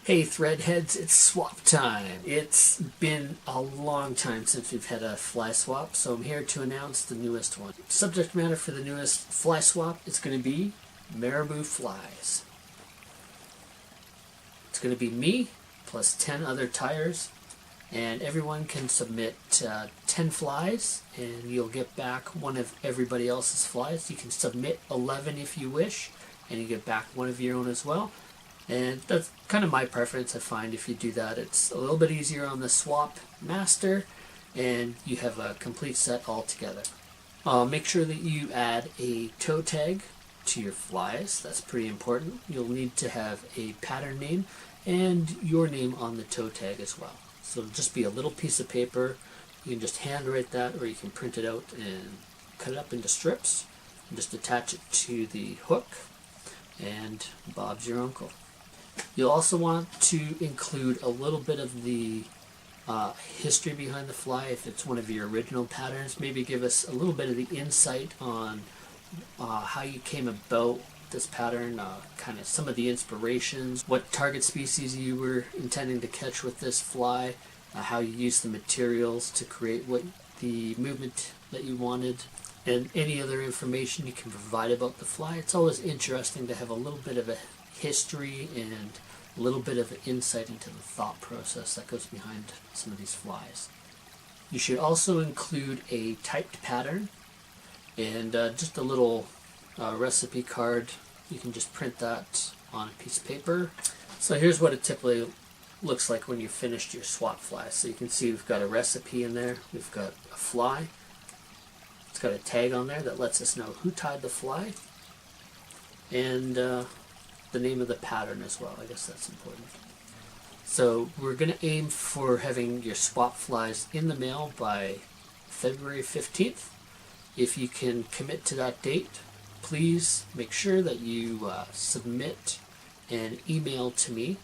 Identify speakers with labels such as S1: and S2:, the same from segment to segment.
S1: Hey Threadheads, it's swap time. It's been a long time since we've had a fly swap, so I'm here to announce the newest one. Subject matter for the newest fly swap is going to be Marabou flies. It's going to be me plus 10 other tyers, and everyone can submit 10 flies, and you'll get back one of everybody else's flies. You can submit 11 if you wish, and you get back one of your own as well. And that's kind of my preference. I find if you do that, it's a little bit easier on the swap master, and you have a complete set all together. Make sure that you add a toe tag to your flies. That's pretty important. You'll need to have a pattern name and your name on the toe tag as well. So it'll just be a little piece of paper. You can just handwrite that, or you can print it out and cut it up into strips and just attach it to the hook, and Bob's your uncle. You'll also want to include a little bit of the history behind the fly. If it's one of your original patterns, maybe give us a little bit of the insight on how you came about this pattern, kind of some of the inspirations, what target species you were intending to catch with this fly, how you used the materials to create what the movement that you wanted, and any other information you can provide about the fly. It's always interesting to have a little bit of a history and a little bit of insight into the thought process that goes behind some of these flies. You should also include a typed pattern and just a little recipe card. You can just print that on a piece of paper. So here's what it typically looks like when you've finished your swap fly. So you can see we've got a recipe in there, we've got a fly, it's got a tag on there that lets us know who tied the fly, and the name of the pattern as well. I guess that's important. So we're going to aim for having your swap flies in the mail by February 15th. If you can commit to that date, please make sure that you submit an email to me.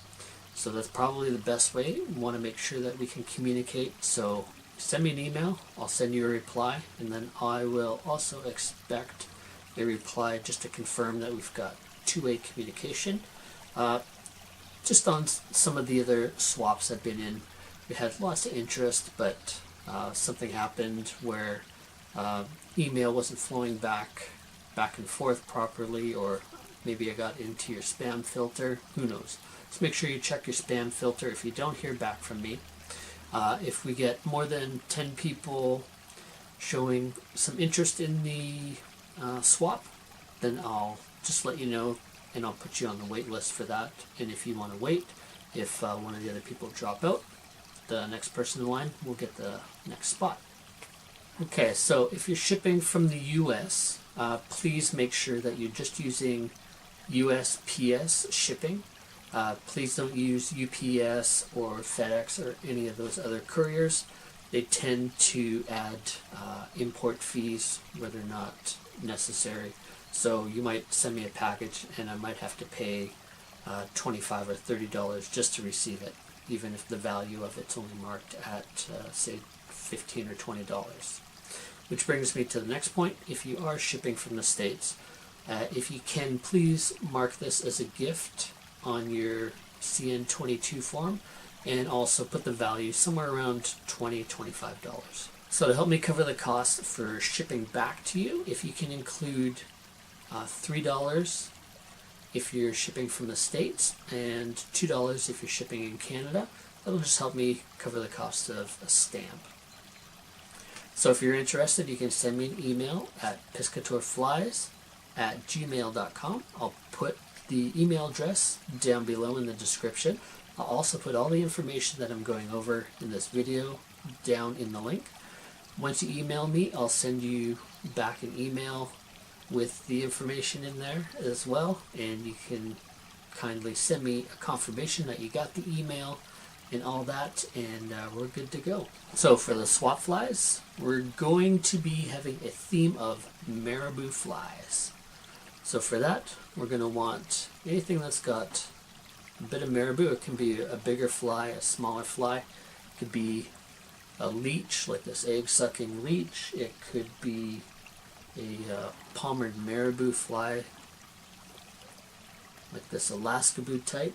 S1: So that's probably the best way. We want to make sure that we can communicate. So send me an email, I'll send you a reply, and then I will also expect a reply just to confirm that we've got two-way communication. Just on some of the other swaps I've been in, we had lots of interest, but something happened where email wasn't flowing back and forth properly, or maybe I got into your spam filter. Who knows? So make sure you check your spam filter if you don't hear back from me. If we get more than 10 people showing some interest in the swap, then I'll just let you know, and I'll put you on the wait list for that. And if you want to wait, if one of the other people drop out, the next person in line will get the next spot. Okay, so if you're shipping from the US, please make sure that you're just using USPS shipping. Please don't use UPS or FedEx or any of those other couriers. They tend to add import fees where they're not necessary. So you might send me a package and I might have to pay $25 or $30 just to receive it, even if the value of it's only marked at, say, $15 or $20. Which brings me to the next point. If you are shipping from the States, if you can, please mark this as a gift on your CN22 form, and also put the value somewhere around $20, $25. So to help me cover the cost for shipping back to you, if you can include $3 if you're shipping from the States and $2 if you're shipping in Canada, that'll just help me cover the cost of a stamp. So if you're interested, you can send me an email at piscatorflies@gmail.com. I'll put the email address down below in the description. I'll also put all the information that I'm going over in this video down in the link. Once you email me, I'll send you back an email with the information in there as well, and you can kindly send me a confirmation that you got the email and all that, and we're good to go. So for the swap flies, we're going to be having a theme of Marabou flies. So for that, we're going to want anything that's got a bit of marabou. It can be a bigger fly, a smaller fly. It could be a leech, like this egg-sucking leech. It could be a palmered marabou fly, like this Alaska boot type.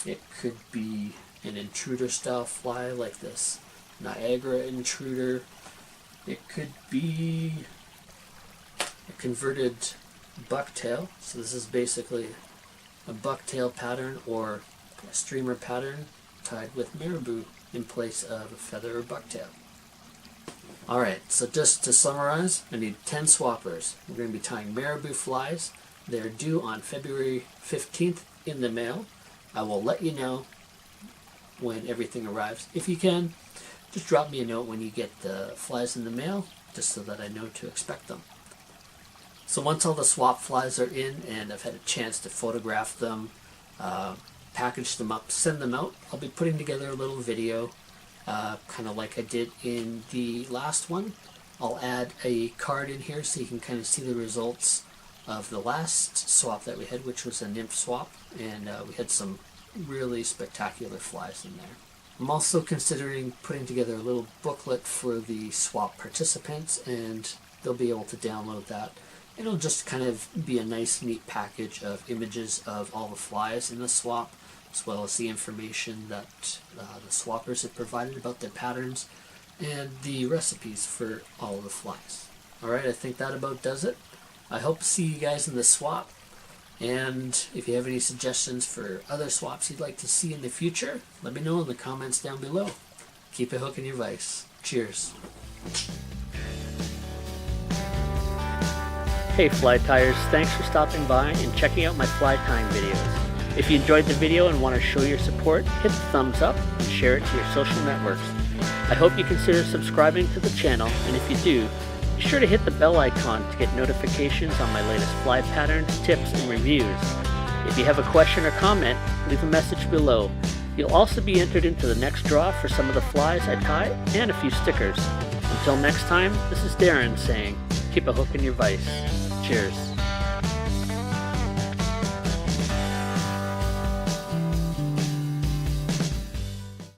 S1: It could be an intruder style fly like this Niagara intruder. It could be a converted bucktail. So this is basically a bucktail pattern or a streamer pattern tied with marabou in place of a feather or bucktail. Alright, so just to summarize, I need 10 swappers. We're going to be tying marabou flies. They're due on February 15th in the mail. I will let you know when everything arrives. If you can, just drop me a note when you get the flies in the mail, just so that I know to expect them. So once all the swap flies are in and I've had a chance to photograph them, package them up, send them out, I'll be putting together a little video, kind of like I did in the last one. I'll add a card in here so you can kind of see the results of the last swap that we had, which was a nymph swap, and we had some really spectacular flies in there. I'm also considering putting together a little booklet for the swap participants, and they'll be able to download that. It'll just kind of be a nice, neat package of images of all the flies in the swap, as well as the information that the swappers have provided about their patterns, and the recipes for all of the flies. Alright, I think that about does it. I hope to see you guys in the swap, and if you have any suggestions for other swaps you'd like to see in the future, let me know in the comments down below. Keep it hooking your vise. Cheers. Hey fly tyers, thanks for stopping by and checking out my fly tying videos. If you enjoyed the video and want to show your support, hit the thumbs up and share it to your social networks. I hope you consider subscribing to the channel, and if you do, be sure to hit the bell icon to get notifications on my latest fly patterns, tips, and reviews. If you have a question or comment, leave a message below. You'll also be entered into the next draw for some of the flies I tie and a few stickers. Until next time, this is Darren saying, keep a hook in your vise. Cheers.